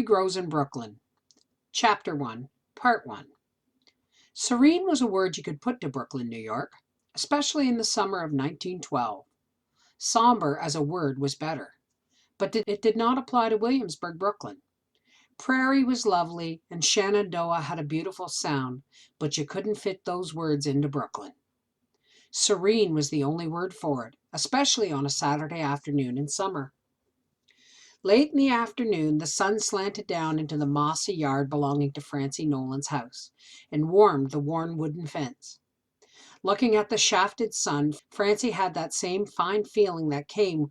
tree grows in Brooklyn. Chapter 1, Part 1. Serene was a word you could put to Brooklyn, New York, especially in the summer of 1912. Somber as a word was better, but it did not apply to Williamsburg, Brooklyn. Prairie was lovely, and Shenandoah had a beautiful sound, but you couldn't fit those words into Brooklyn. Serene was the only word for it, especially on a Saturday afternoon in summer. Late in the afternoon, the sun slanted down into the mossy yard belonging to Francie Nolan's house, and warmed the worn wooden fence. Looking at the shafted sun, Francie had that same fine feeling that came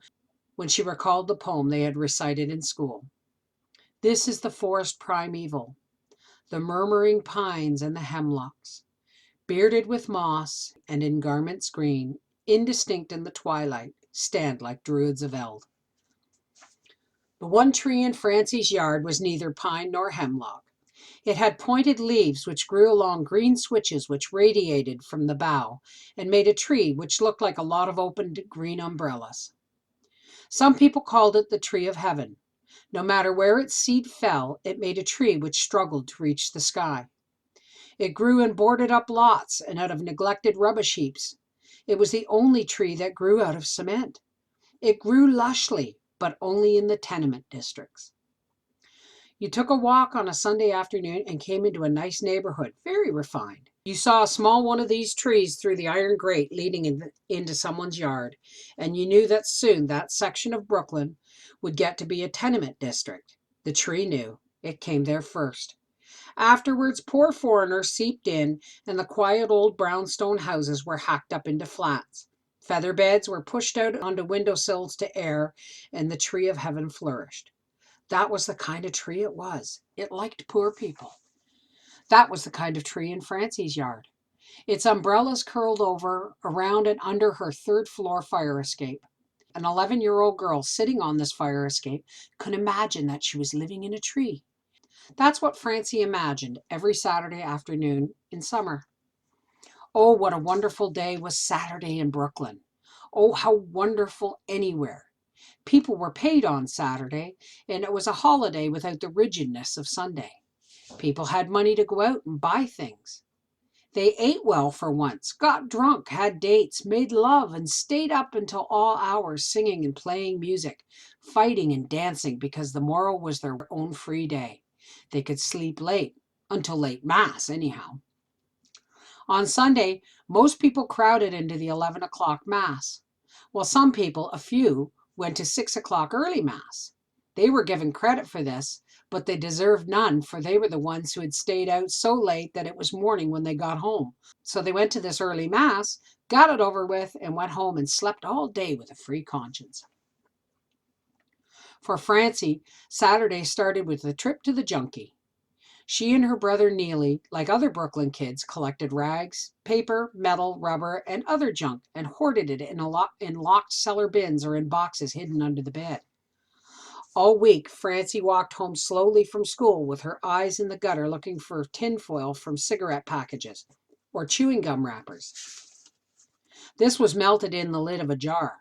when she recalled the poem they had recited in school. This is the forest primeval, the murmuring pines and the hemlocks, bearded with moss and in garments green, indistinct in the twilight, stand like druids of eld. The one tree in Francie's yard was neither pine nor hemlock. It had pointed leaves which grew along green switches which radiated from the bough and made a tree which looked like a lot of opened green umbrellas. Some people called it the tree of heaven. No matter where its seed fell, it made a tree which struggled to reach the sky. It grew in boarded up lots and out of neglected rubbish heaps. It was the only tree that grew out of cement. It grew lushly, but only in the tenement districts. You took a walk on a Sunday afternoon and came into a nice neighborhood, very refined. You saw a small one of these trees through the iron grate leading into someone's yard, and you knew that soon that section of Brooklyn would get to be a tenement district. The tree knew. It came there first. Afterwards, poor foreigners seeped in, and the quiet old brownstone houses were hacked up into flats. Feather beds were pushed out onto windowsills to air, and the tree of heaven flourished. That was the kind of tree it was. It liked poor people. That was the kind of tree in Francie's yard. Its umbrellas curled over, around and under her third-floor fire escape. An 11-year-old girl sitting on this fire escape could imagine that she was living in a tree. That's what Francie imagined every Saturday afternoon in summer. Oh, what a wonderful day was Saturday in Brooklyn. Oh, how wonderful anywhere. People were paid on Saturday, and it was a holiday without the rigidness of Sunday. People had money to go out and buy things. They ate well for once, got drunk, had dates, made love, and stayed up until all hours singing and playing music, fighting and dancing because the morrow was their own free day. They could sleep late, until late Mass anyhow. On Sunday, most people crowded into the 11 o'clock Mass, while some people, a few, went to 6 o'clock early Mass. They were given credit for this, but they deserved none, for they were the ones who had stayed out so late that it was morning when they got home. So they went to this early Mass, got it over with, and went home and slept all day with a free conscience. For Francie, Saturday started with a trip to the junkie. She and her brother Neely, like other Brooklyn kids, collected rags, paper, metal, rubber, and other junk and hoarded it in locked cellar bins or in boxes hidden under the bed. All week, Francie walked home slowly from school with her eyes in the gutter looking for tinfoil from cigarette packages or chewing gum wrappers. This was melted in the lid of a jar.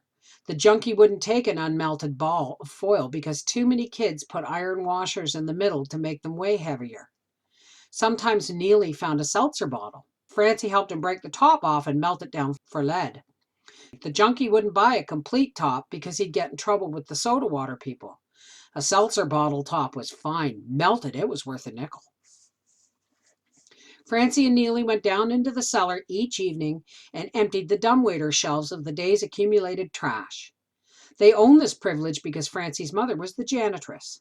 The junkie wouldn't take an unmelted ball of foil because too many kids put iron washers in the middle to make them weigh heavier. Sometimes Neely found a seltzer bottle. Francie helped him break the top off and melt it down for lead. The junkie wouldn't buy a complete top because he'd get in trouble with the soda water people. A seltzer bottle top was fine. Melted, it was worth a nickel. Francie and Neely went down into the cellar each evening and emptied the dumbwaiter shelves of the day's accumulated trash. They owned this privilege because Francie's mother was the janitress.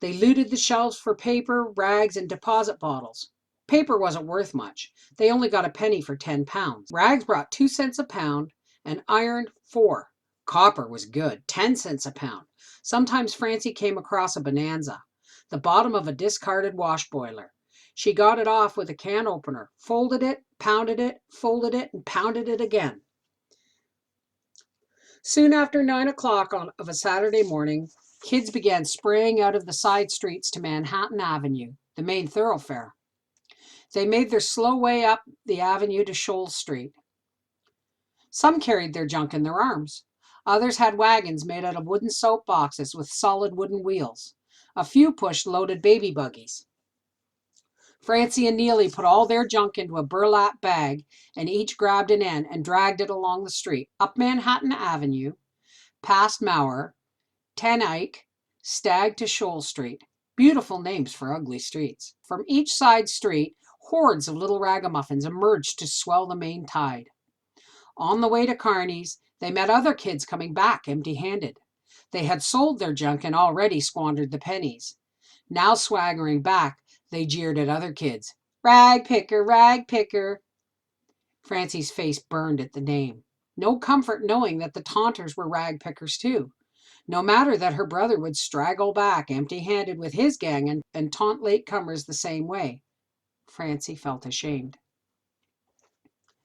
They looted the shelves for paper, rags, and deposit bottles. Paper wasn't worth much. They only got a penny for 10 pounds. Rags brought 2 cents a pound, and iron 4. Copper was good, 10 cents a pound. Sometimes Francie came across a bonanza, the bottom of a discarded wash boiler. She got it off with a can opener, folded it, pounded it, folded it, and pounded it again. Soon after 9 o'clock of a Saturday morning, kids began spraying out of the side streets to Manhattan Avenue, the main thoroughfare. They made their slow way up the avenue to Shoals Street. Some carried their junk in their arms. Others had wagons made out of wooden soap boxes with solid wooden wheels. A few pushed loaded baby buggies. Francie and Neely put all their junk into a burlap bag and each grabbed an end and dragged it along the street, up Manhattan Avenue, past Mauer, Ten Eyck, Stag to Shoal Street. Beautiful names for ugly streets. From each side street, hordes of little ragamuffins emerged to swell the main tide. On the way to Kearney's, they met other kids coming back empty-handed. They had sold their junk and already squandered the pennies. Now swaggering back, they jeered at other kids. Rag picker, rag picker. Francie's face burned at the name. No comfort knowing that the taunters were rag pickers too. No matter that her brother would straggle back empty-handed with his gang and taunt latecomers the same way. Francie felt ashamed.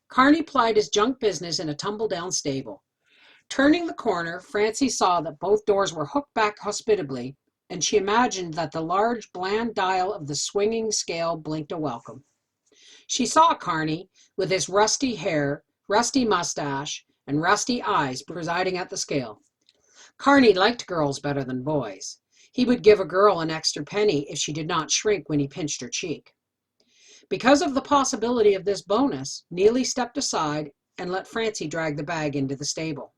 Kearney plied his junk business in a tumble-down stable. Turning the corner, Francie saw that both doors were hooked back hospitably, and she imagined that the large, bland dial of the swinging scale blinked a welcome. She saw Kearney, with his rusty hair, rusty mustache, and rusty eyes, presiding at the scale. Kearney liked girls better than boys. He would give a girl an extra penny if she did not shrink when he pinched her cheek. Because of the possibility of this bonus, Neely stepped aside and let Francie drag the bag into the stable.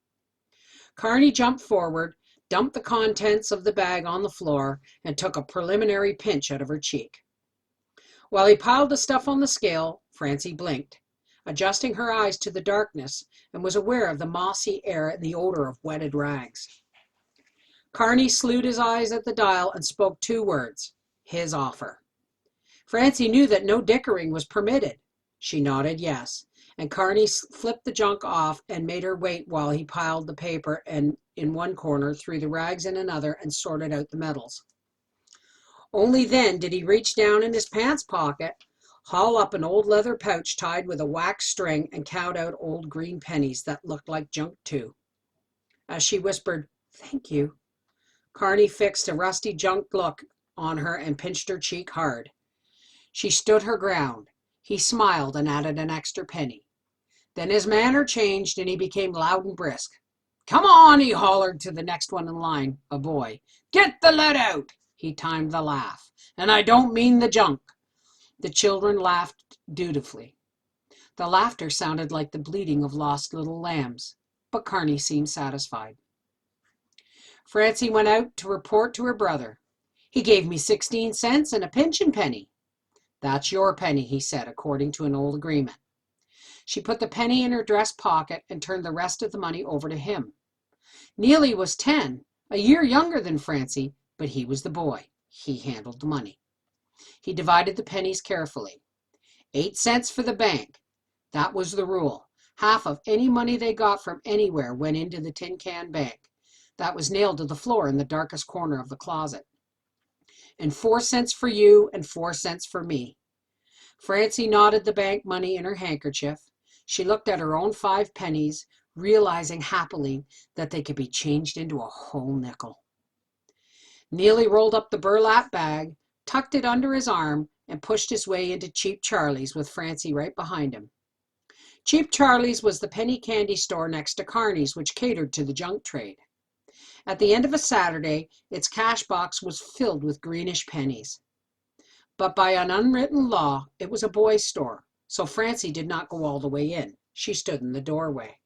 Kearney jumped forward, dumped the contents of the bag on the floor, and took a preliminary pinch out of her cheek. While he piled the stuff on the scale, Francie blinked, adjusting her eyes to the darkness, and was aware of the mossy air and the odor of wetted rags. Kearney slewed his eyes at the dial and spoke 2 words, his offer. Francie knew that no dickering was permitted. She nodded yes, and Kearney flipped the junk off and made her wait while he piled the paper and in one corner, threw the rags in another, and sorted out the metals. Only then did he reach down in his pants pocket, haul up an old leather pouch tied with a wax string, and count out old green pennies that looked like junk too. As she whispered, "Thank you," Kearney fixed a rusty junk look on her and pinched her cheek hard. She stood her ground. He smiled and added an extra penny. Then his manner changed and he became loud and brisk. "Come on," he hollered to the next one in line, a boy. "Get the lead out." He timed the laugh. "And I don't mean the junk." The children laughed dutifully. The laughter sounded like the bleating of lost little lambs, but Kearney seemed satisfied. Francie went out to report to her brother. "He gave me 16 cents and a pinchin' penny." "That's your penny," he said, according to an old agreement. She put the penny in her dress pocket and turned the rest of the money over to him. Neely was 10, a year younger than Francie, but he was the boy. He handled the money. He divided the pennies carefully. 8 cents for the bank. That was the rule. Half of any money they got from anywhere went into the tin can bank. That was nailed to the floor in the darkest corner of the closet. And 4 cents for you and 4 cents for me. Francie knotted the bank money in her handkerchief. She looked at her own 5 pennies, realizing happily that they could be changed into a whole nickel. Neely rolled up the burlap bag, tucked it under his arm, and pushed his way into Cheap Charlie's with Francie right behind him. Cheap Charlie's was the penny candy store next to Kearney's, which catered to the junk trade. At the end of a Saturday, its cash box was filled with greenish pennies. But by an unwritten law, it was a boys' store, so Francie did not go all the way in. She stood in the doorway.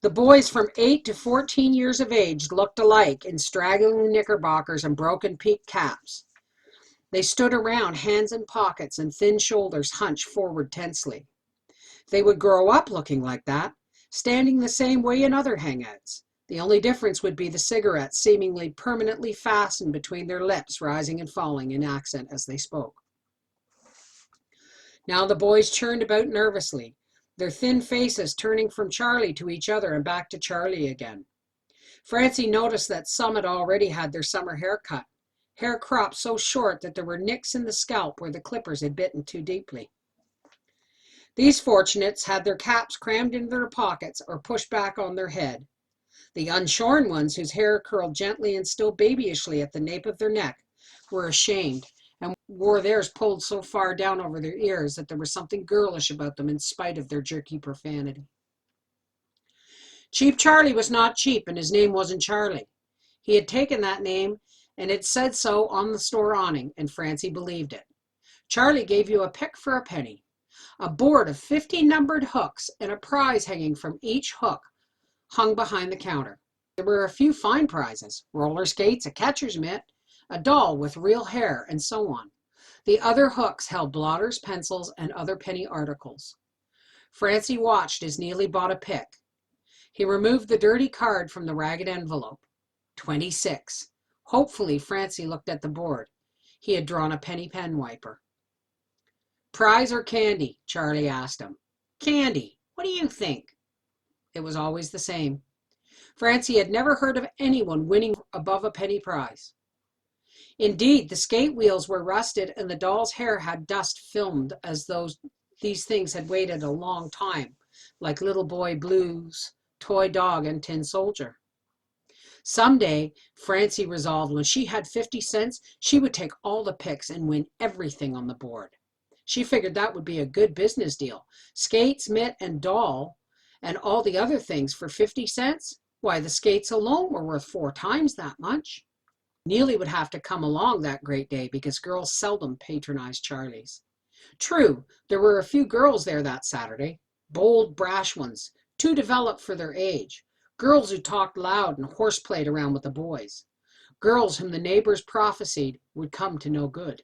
The boys from 8 to 14 years of age looked alike in straggling knickerbockers and broken peaked caps. They stood around, hands in pockets and thin shoulders hunched forward tensely. They would grow up looking like that, standing the same way in other hangouts. The only difference would be the cigarettes seemingly permanently fastened between their lips, rising and falling in accent as they spoke. Now the boys churned about nervously, their thin faces turning from Charlie to each other and back to Charlie again. Francie noticed that some had already had their summer hair cut, hair cropped so short that there were nicks in the scalp where the clippers had bitten too deeply. These fortunates had their caps crammed into their pockets or pushed back on their head. The unshorn ones, whose hair curled gently and still babyishly at the nape of their neck, were ashamed and wore theirs pulled so far down over their ears that there was something girlish about them in spite of their jerky profanity. Cheap Charlie was not cheap, and his name wasn't Charlie. He had taken that name and it said so on the store awning, and Francie believed it. Charlie gave you a pick for a penny. A board of 50 numbered hooks and a prize hanging from each hook hung behind the counter. There were a few fine prizes: roller skates, a catcher's mitt, a doll with real hair, and so on. The other hooks held blotters, pencils, and other penny articles. Francie watched as Neely bought a pick. He removed the dirty card from the ragged envelope. 26. Hopefully, Francie looked at the board. He had drawn a penny pen wiper. Prize or candy? Charlie asked him. Candy. What do you think? It was always the same. Francie had never heard of anyone winning above a penny prize. Indeed, the skate wheels were rusted and the doll's hair had dust filmed as though these things had waited a long time, like Little Boy Blues, Toy Dog, and Tin Soldier. Someday, Francie resolved when she had 50 cents, she would take all the picks and win everything on the board. She figured that would be a good business deal. Skates, mitt, and doll, and all the other things for 50 cents? Why, the skates alone were worth 4 times that much. Neely would have to come along that great day because girls seldom patronized Charlie's. True, there were a few girls there that Saturday, bold, brash ones, too developed for their age, girls who talked loud and horseplayed around with the boys, girls whom the neighbors prophesied would come to no good.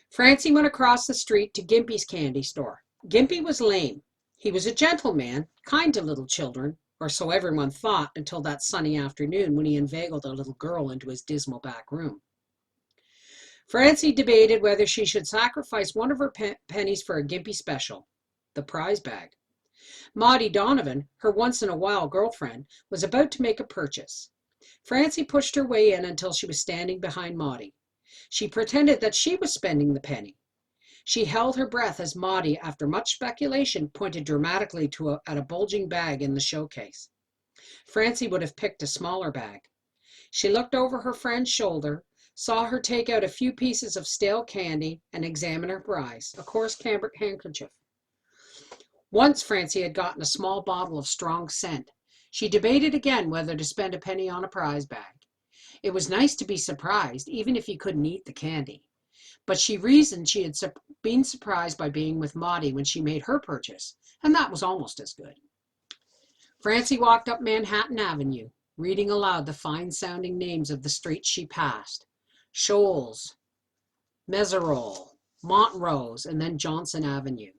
Francie went across the street to Gimpy's candy store. Gimpy was lame. He was a gentleman, kind to little children, or so everyone thought until that sunny afternoon when he inveigled a little girl into his dismal back room. Francie debated whether she should sacrifice one of her pennies for a Gimpy special, the prize bag. Maudie Donovan, her once-in-a-while girlfriend, was about to make a purchase. Francie pushed her way in until she was standing behind Maudie. She pretended that she was spending the penny. She held her breath as Maudie, after much speculation, pointed dramatically at a bulging bag in the showcase. Francie would have picked a smaller bag. She looked over her friend's shoulder, saw her take out a few pieces of stale candy, and examine her prize, a coarse cambric handkerchief. Once Francie had gotten a small bottle of strong scent. She debated again whether to spend a penny on a prize bag. It was nice to be surprised, even if you couldn't eat the candy. But she reasoned she had been surprised by being with Maudie when she made her purchase, and that was almost as good. Francie walked up Manhattan Avenue, reading aloud the fine-sounding names of the streets she passed: Shoals, Meserole, Montrose, and then Johnson Avenue.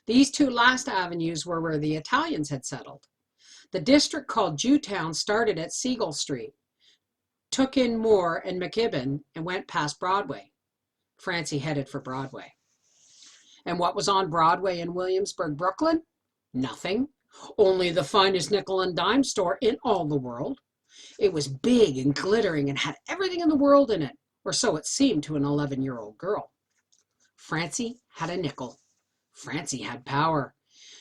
These 2 last avenues were where the Italians had settled. The district called Jewtown started at Seagull Street, took in Moore and McKibben, and went past Broadway. Francie headed for Broadway. And what was on Broadway in Williamsburg, Brooklyn? Nothing. Only the finest nickel and dime store in all the world. It was big and glittering and had everything in the world in it, or so it seemed to an 11-year-old girl. Francie had a nickel. Francie had power.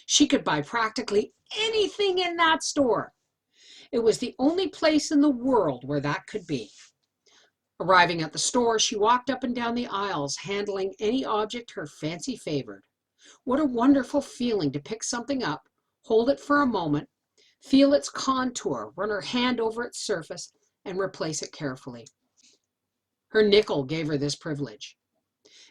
She could buy practically anything in that store. It was the only place in the world where that could be. Arriving at the store, she walked up and down the aisles, handling any object her fancy favored. What a wonderful feeling to pick something up, hold it for a moment, feel its contour, run her hand over its surface, and replace it carefully. Her nickel gave her this privilege.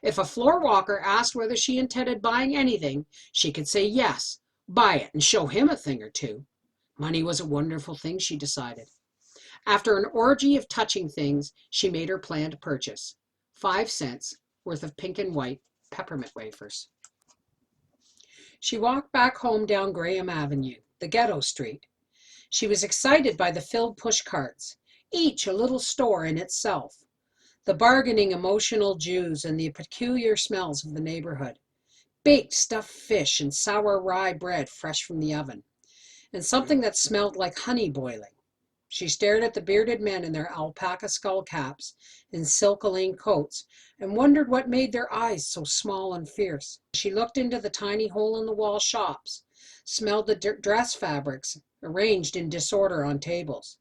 If a floor walker asked whether she intended buying anything, she could say yes, buy it, and show him a thing or two. Money was a wonderful thing, she decided. After an orgy of touching things, she made her planned purchase: 5 cents worth of pink and white peppermint wafers. She walked back home down Graham Avenue, the ghetto street. She was excited by the filled pushcarts, each a little store in itself, the bargaining emotional Jews and the peculiar smells of the neighborhood, baked stuffed fish and sour rye bread fresh from the oven, and something that smelled like honey boiling. She stared at the bearded men in their alpaca skull caps and silk-a-line coats and wondered what made their eyes so small and fierce. She looked into the tiny hole-in-the-wall shops, smelled the dress fabrics arranged in disorder on tables.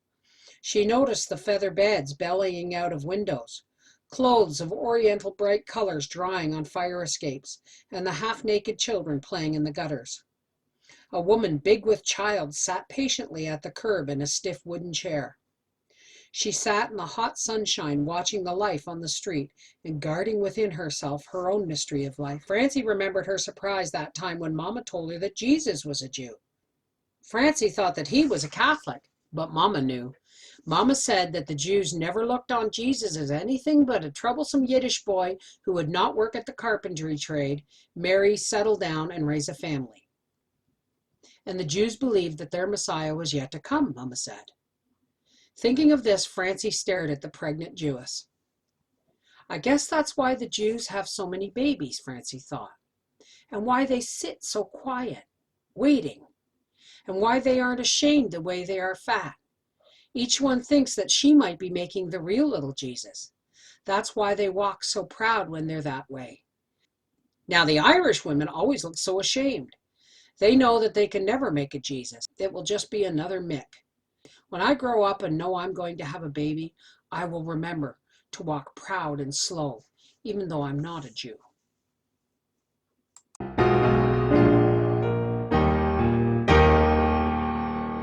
She noticed the feather beds bellying out of windows, clothes of oriental bright colors drying on fire escapes, and the half-naked children playing in the gutters. A woman big with child sat patiently at the curb in a stiff wooden chair. She sat in the hot sunshine watching the life on the street and guarding within herself her own mystery of life. Francie remembered her surprise that time when Mama told her that Jesus was a Jew. Francie thought that he was a Catholic, but Mama knew. Mama said that the Jews never looked on Jesus as anything but a troublesome Yiddish boy who would not work at the carpentry trade, marry, settle down, and raise a family. And the Jews believed that their Messiah was yet to come, Mama said. Thinking of this, Francie stared at the pregnant Jewess. I guess that's why the Jews have so many babies, Francie thought, and why they sit so quiet, waiting, and why they aren't ashamed the way they are fat. Each one thinks that she might be making the real little Jesus. That's why they walk so proud when they're that way. Now, the Irish women always look so ashamed. They know that they can never make a Jesus. It will just be another Mick. When I grow up and know I'm going to have a baby, I will remember to walk proud and slow, even though I'm not a Jew.